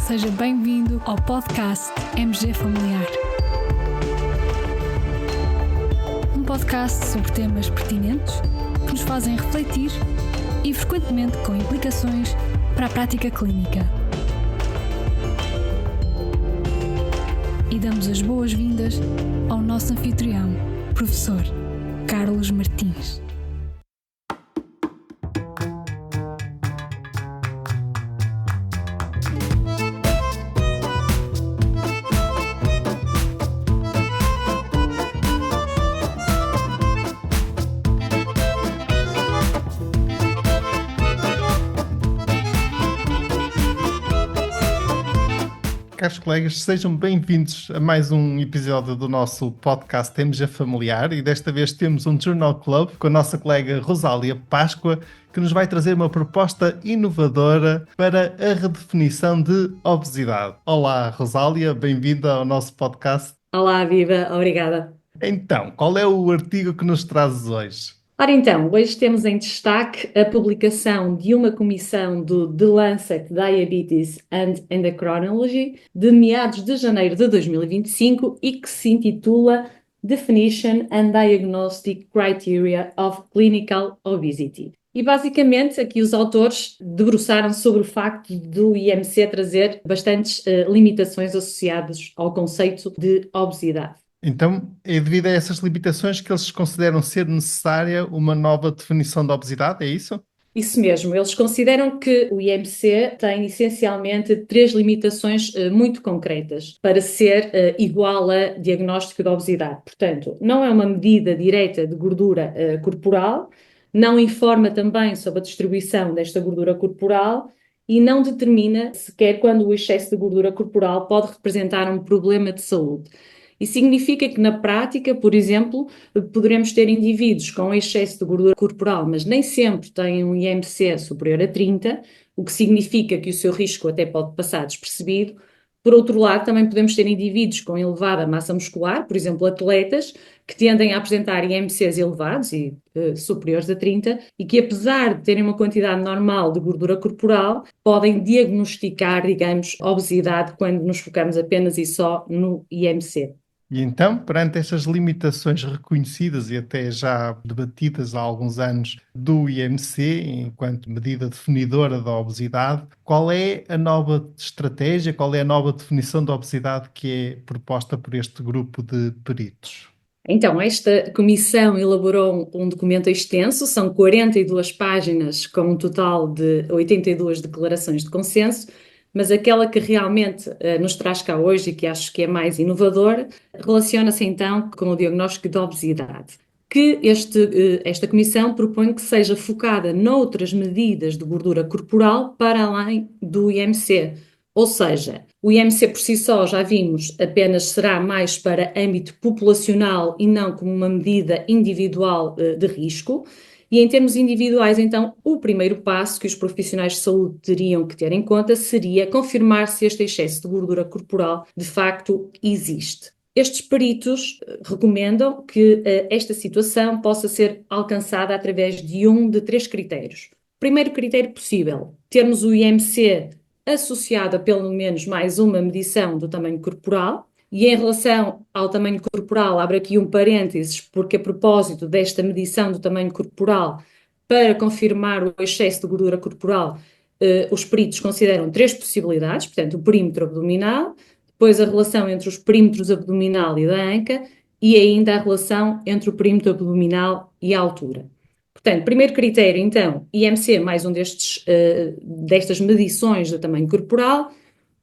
Seja bem-vindo ao podcast MG Familiar. Um podcast sobre temas pertinentes que nos fazem refletir e frequentemente com implicações para a prática clínica. E damos as boas-vindas ao nosso anfitrião, professor Carlos Martins. Caros colegas, sejam bem-vindos a mais um episódio do nosso podcast MG Familiar e desta vez temos um Journal Club com a nossa colega Rosália Páscoa que nos vai trazer uma proposta inovadora para a redefinição de obesidade. Olá Rosália, bem-vinda ao nosso podcast. Olá, Viva, obrigada. Então, qual é o artigo que nos trazes hoje? Ora então, hoje temos em destaque a publicação de uma comissão do The Lancet Diabetes and Endocrinology de meados de janeiro de 2025 e que se intitula Definition and Diagnostic Criteria of Clinical Obesity. E basicamente aqui os autores debruçaram sobre o facto do IMC trazer bastantes limitações associadas ao conceito de obesidade. Então, é devido a essas limitações que eles consideram ser necessária uma nova definição de obesidade, é isso? Isso mesmo, eles consideram que o IMC tem essencialmente três limitações muito concretas para ser igual a diagnóstico de obesidade. Portanto, não é uma medida direta de gordura corporal, não informa também sobre a distribuição desta gordura corporal e não determina sequer quando o excesso de gordura corporal pode representar um problema de saúde. Isso significa que, na prática, por exemplo, poderemos ter indivíduos com excesso de gordura corporal, mas nem sempre têm um IMC superior a 30, o que significa que o seu risco até pode passar despercebido. Por outro lado, também podemos ter indivíduos com elevada massa muscular, por exemplo, atletas, que tendem a apresentar IMCs elevados e superiores a 30 e que, apesar de terem uma quantidade normal de gordura corporal, podem diagnosticar, digamos, obesidade quando nos focamos apenas e só no IMC. E então, perante estas limitações reconhecidas e até já debatidas há alguns anos do IMC, enquanto medida definidora da obesidade, qual é a nova estratégia, qual é a nova definição da obesidade que é proposta por este grupo de peritos? Então, esta comissão elaborou um documento extenso, são 42 páginas com um total de 82 declarações de consenso, mas aquela que realmente nos traz cá hoje e que acho que é mais inovadora, relaciona-se então com o diagnóstico de obesidade, que esta comissão propõe que seja focada noutras medidas de gordura corporal para além do IMC. Ou seja, o IMC por si só, já vimos, apenas será mais para âmbito populacional e não como uma medida individual de risco. E em termos individuais, então, o primeiro passo que os profissionais de saúde teriam que ter em conta seria confirmar se este excesso de gordura corporal de facto existe. Estes peritos recomendam que esta situação possa ser alcançada através de um de três critérios. Primeiro critério possível, termos o IMC associado a pelo menos mais uma medição do tamanho corporal. E em relação ao tamanho corporal, abre aqui um parênteses, porque a propósito desta medição do tamanho corporal, para confirmar o excesso de gordura corporal, os peritos consideram três possibilidades, portanto, o perímetro abdominal, depois a relação entre os perímetros abdominal e da anca, e ainda a relação entre o perímetro abdominal e a altura. Portanto, primeiro critério, então, IMC mais um destas medições do tamanho corporal.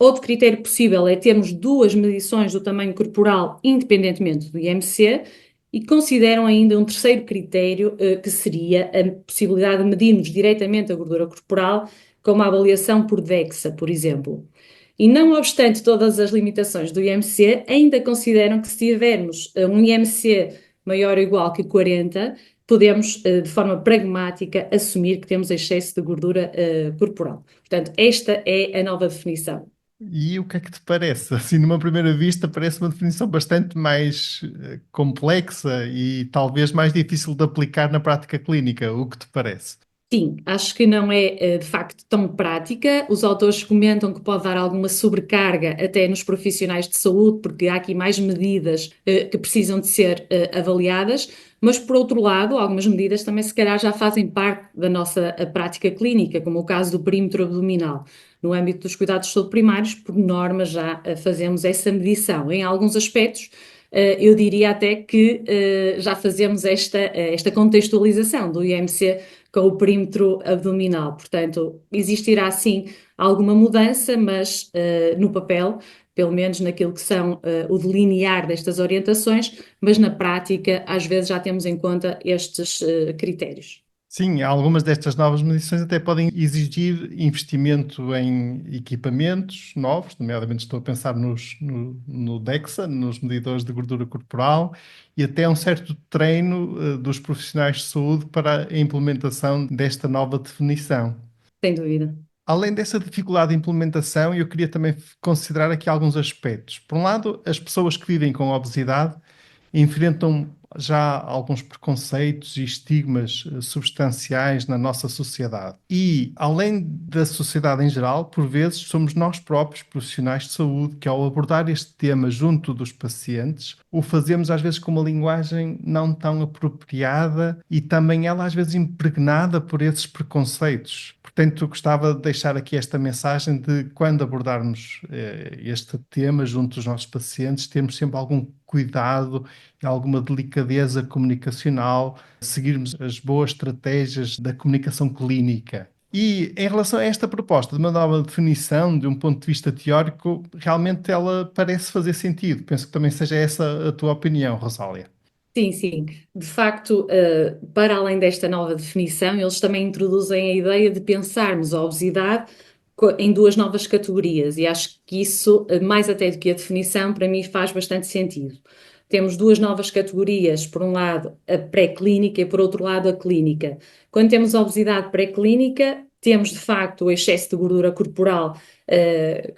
Outro critério possível é termos duas medições do tamanho corporal independentemente do IMC e consideram ainda um terceiro critério que seria a possibilidade de medirmos diretamente a gordura corporal com uma avaliação por DEXA, por exemplo. E não obstante todas as limitações do IMC, ainda consideram que se tivermos um IMC maior ou igual que 40, podemos, de forma pragmática, assumir que temos excesso de gordura corporal. Portanto, esta é a nova definição. E o que é que te parece? Assim, numa primeira vista, parece uma definição bastante mais complexa e talvez mais difícil de aplicar na prática clínica. O que te parece? Sim, acho que não é de facto tão prática. Os autores comentam que pode dar alguma sobrecarga até nos profissionais de saúde, porque há aqui mais medidas que precisam de ser avaliadas, mas por outro lado, algumas medidas também se calhar já fazem parte da nossa prática clínica, como o caso do perímetro abdominal. No âmbito dos cuidados de saúde primários, por norma, já fazemos essa medição. Em alguns aspectos, eu diria até que já fazemos esta contextualização do IMC com o perímetro abdominal. Portanto, existirá sim alguma mudança, mas no papel, pelo menos naquilo que são o delinear destas orientações, mas na prática, às vezes já temos em conta estes critérios. Sim, algumas destas novas medições até podem exigir investimento em equipamentos novos, nomeadamente estou a pensar no DEXA, nos medidores de gordura corporal, e até um certo treino dos profissionais de saúde para a implementação desta nova definição. Sem dúvida. Além dessa dificuldade de implementação, eu queria também considerar aqui alguns aspectos. Por um lado, as pessoas que vivem com obesidade enfrentam já alguns preconceitos e estigmas substanciais na nossa sociedade. E, além da sociedade em geral, por vezes somos nós próprios, profissionais de saúde, que ao abordar este tema junto dos pacientes, o fazemos às vezes com uma linguagem não tão apropriada e também ela às vezes impregnada por esses preconceitos. Portanto, eu gostava de deixar aqui esta mensagem de quando abordarmos este tema junto dos nossos pacientes, temos sempre algum cuidado e alguma delicadeza comunicacional, seguirmos as boas estratégias da comunicação clínica. E em relação a esta proposta de uma nova definição, de um ponto de vista teórico, realmente ela parece fazer sentido. Penso que também seja essa a tua opinião, Rosália. Sim, sim. De facto, para além desta nova definição, eles também introduzem a ideia de pensarmos a obesidade em duas novas categorias, e acho que isso, mais até do que a definição, para mim faz bastante sentido. Temos duas novas categorias, por um lado a pré-clínica e por outro lado a clínica. Quando temos a obesidade pré-clínica, temos de facto o excesso de gordura corporal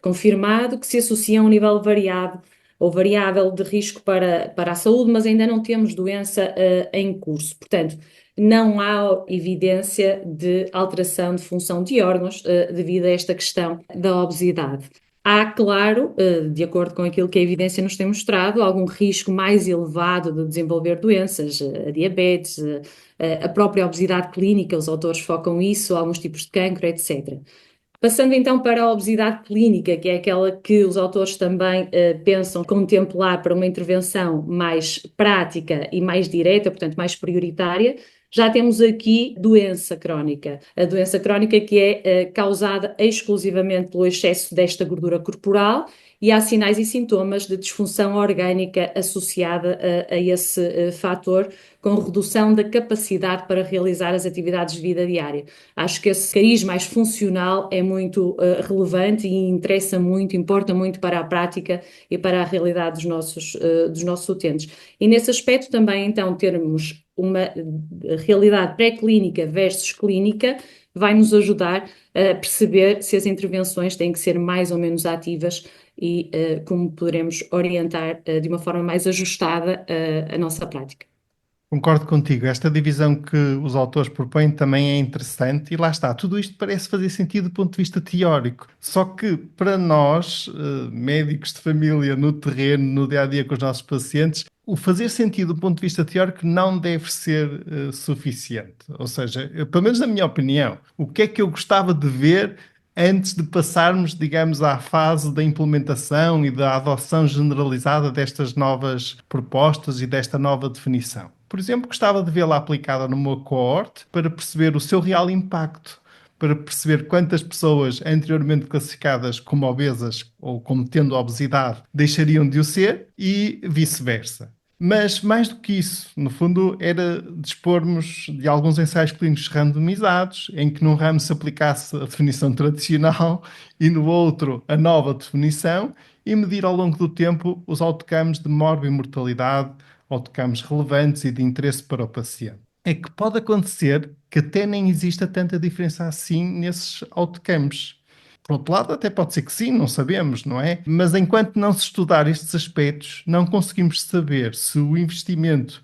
confirmado que se associa a um nível variado ou variável de risco para a saúde, mas ainda não temos doença em curso. Portanto, não há evidência de alteração de função de órgãos devido a esta questão da obesidade. Há, claro, de acordo com aquilo que a evidência nos tem mostrado, algum risco mais elevado de desenvolver doenças, a diabetes, a própria obesidade clínica, os autores focam isso, alguns tipos de cancro, etc. Passando então para a obesidade clínica, que é aquela que os autores também pensam contemplar para uma intervenção mais prática e mais direta, portanto mais prioritária, já temos aqui doença crónica. A doença crónica que é causada exclusivamente pelo excesso desta gordura corporal e há sinais e sintomas de disfunção orgânica associada a esse fator, com redução da capacidade para realizar as atividades de vida diária. Acho que esse cariz mais funcional é muito relevante e interessa muito, importa muito para a prática e para a realidade dos nossos utentes. E nesse aspecto também, então, termos uma realidade pré-clínica versus clínica vai nos ajudar a perceber se as intervenções têm que ser mais ou menos ativas e como poderemos orientar de uma forma mais ajustada a nossa prática. Concordo contigo. Esta divisão que os autores propõem também é interessante e lá está. Tudo isto parece fazer sentido do ponto de vista teórico. Só que para nós, médicos de família, no terreno, no dia-a-dia com os nossos pacientes, o fazer sentido do ponto de vista teórico não deve ser suficiente. Ou seja, pelo menos na minha opinião, o que é que eu gostava de ver antes de passarmos, digamos, à fase da implementação e da adoção generalizada destas novas propostas e desta nova definição. Por exemplo, gostava de vê-la aplicada numa coorte para perceber o seu real impacto, para perceber quantas pessoas anteriormente classificadas como obesas ou como tendo obesidade deixariam de o ser e vice-versa. Mas, mais do que isso, no fundo, era dispormos de alguns ensaios clínicos randomizados, em que num ramo se aplicasse a definição tradicional e no outro a nova definição, e medir ao longo do tempo os outcomes de morbimortalidade, outcomes relevantes e de interesse para o paciente. É que pode acontecer que até nem exista tanta diferença assim nesses outcomes. Por outro lado, até pode ser que sim, não sabemos, não é? Mas enquanto não se estudar estes aspectos, não conseguimos saber se o investimento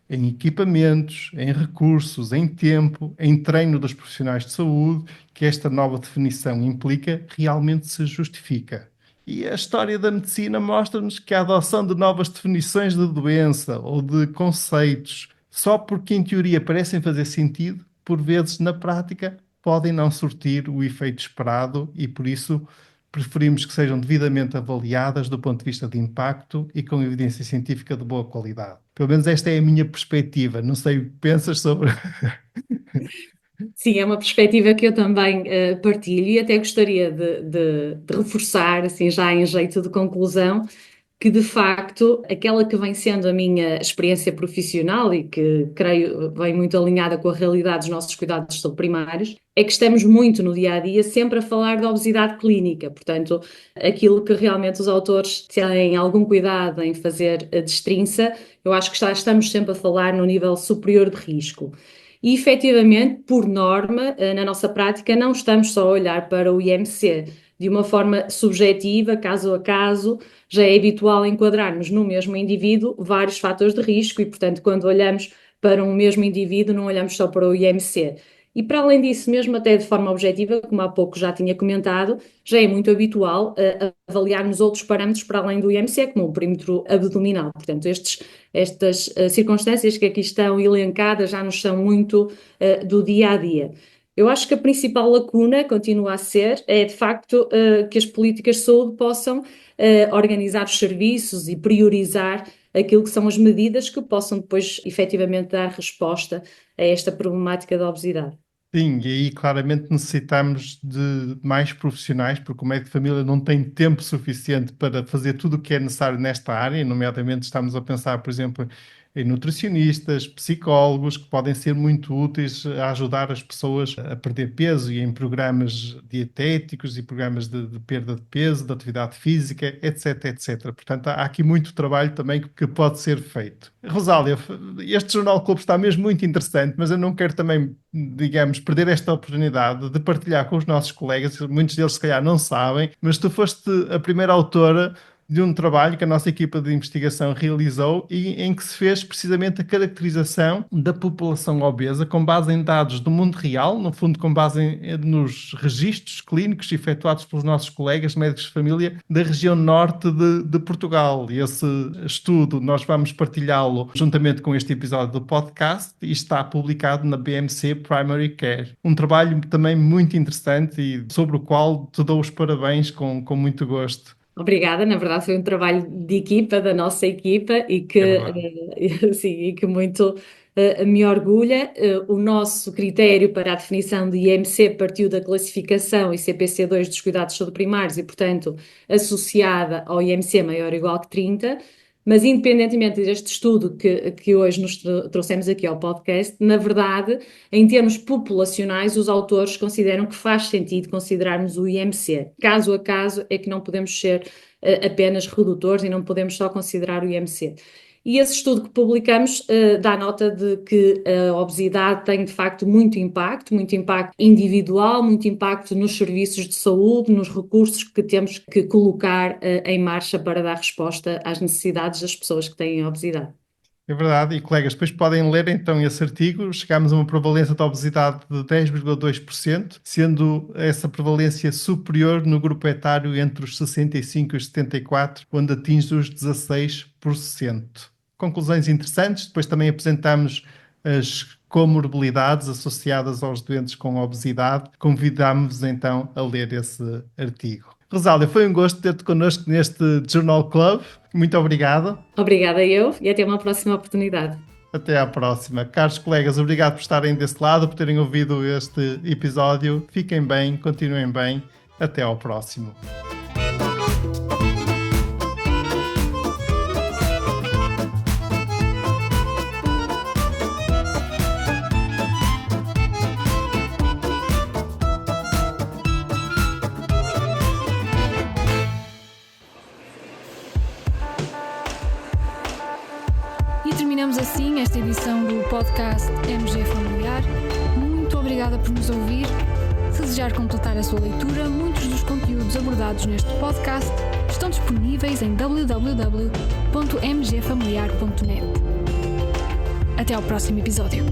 em equipamentos, em recursos, em tempo, em treino dos profissionais de saúde, que esta nova definição implica, realmente se justifica. E a história da medicina mostra-nos que a adoção de novas definições de doença ou de conceitos, só porque em teoria parecem fazer sentido, por vezes na prática podem não surtir o efeito esperado e por isso preferimos que sejam devidamente avaliadas do ponto de vista de impacto e com evidência científica de boa qualidade. Pelo menos esta é a minha perspectiva. Não sei o que pensas sobre... Sim, é uma perspectiva que eu também partilho e até gostaria de reforçar, assim, já em jeito de conclusão, que de facto aquela que vem sendo a minha experiência profissional e que creio vem muito alinhada com a realidade dos nossos cuidados de saúde primários, é que estamos muito no dia a dia sempre a falar de obesidade clínica, portanto, aquilo que realmente os autores têm algum cuidado em fazer a destrinça, eu acho que estamos sempre a falar no nível superior de risco. E, efetivamente, por norma, na nossa prática, não estamos só a olhar para o IMC. De uma forma subjetiva, caso a caso, já é habitual enquadrarmos no mesmo indivíduo vários fatores de risco e, portanto, quando olhamos para um mesmo indivíduo, não olhamos só para o IMC. E, para além disso, mesmo até de forma objetiva, como há pouco já tinha comentado, já é muito habitual avaliarmos outros parâmetros para além do IMC, como o perímetro abdominal. Portanto, estas circunstâncias que aqui estão elencadas já nos são muito do dia a dia. Eu acho que a principal lacuna continua a ser, de facto, que as políticas de saúde possam organizar os serviços e priorizar aquilo que são as medidas que possam depois efetivamente dar resposta a esta problemática da obesidade. Sim, e aí claramente necessitamos de mais profissionais, porque o médico de família não tem tempo suficiente para fazer tudo o que é necessário nesta área, nomeadamente estamos a pensar, por exemplo, em nutricionistas, psicólogos, que podem ser muito úteis a ajudar as pessoas a perder peso e em programas dietéticos e programas de perda de peso, de atividade física, etc, etc. Portanto, há aqui muito trabalho também que pode ser feito. Rosália, este Jornal Clube está mesmo muito interessante, mas eu não quero também, digamos, perder esta oportunidade de partilhar com os nossos colegas, muitos deles se calhar não sabem, mas tu foste a primeira autora de um trabalho que a nossa equipa de investigação realizou e em que se fez precisamente a caracterização da população obesa com base em dados do mundo real, no fundo com base nos registros clínicos efetuados pelos nossos colegas médicos de família da região norte de Portugal. E esse estudo nós vamos partilhá-lo juntamente com este episódio do podcast e está publicado na BMC Primary Care. Um trabalho também muito interessante e sobre o qual te dou os parabéns com muito gosto. Obrigada, na verdade foi um trabalho de equipa, da nossa equipa, e que, sim, e que muito me orgulha. O nosso critério para a definição de IMC partiu da classificação ICPC-2 dos cuidados de saúde primários e, portanto, associada ao IMC maior ou igual que 30, mas independentemente deste estudo que hoje nos trouxemos aqui ao podcast, na verdade, em termos populacionais, os autores consideram que faz sentido considerarmos o IMC. Caso a caso é que não podemos ser apenas redutores e não podemos só considerar o IMC. E esse estudo que publicamos dá nota de que a obesidade tem, de facto, muito impacto individual, muito impacto nos serviços de saúde, nos recursos que temos que colocar em marcha para dar resposta às necessidades das pessoas que têm obesidade. É verdade, e colegas, depois podem ler então esse artigo. Chegamos a uma prevalência da obesidade de 10,2%, sendo essa prevalência superior no grupo etário entre os 65 e os 74, onde atinge os 16%. Conclusões interessantes. Depois também apresentamos as comorbilidades associadas aos doentes com obesidade. Convidamos-vos então a ler esse artigo. Rosália, foi um gosto ter-te connosco neste Journal Club. Muito obrigado. Obrigada eu e até uma próxima oportunidade. Até à próxima. Caros colegas, obrigado por estarem desse lado, por terem ouvido este episódio. Fiquem bem, continuem bem. Até ao próximo. Terminamos assim esta edição do podcast MG Familiar. Muito obrigada por nos ouvir. Se desejar completar a sua leitura, muitos dos conteúdos abordados neste podcast estão disponíveis em www.mgfamiliar.net. Até ao próximo episódio.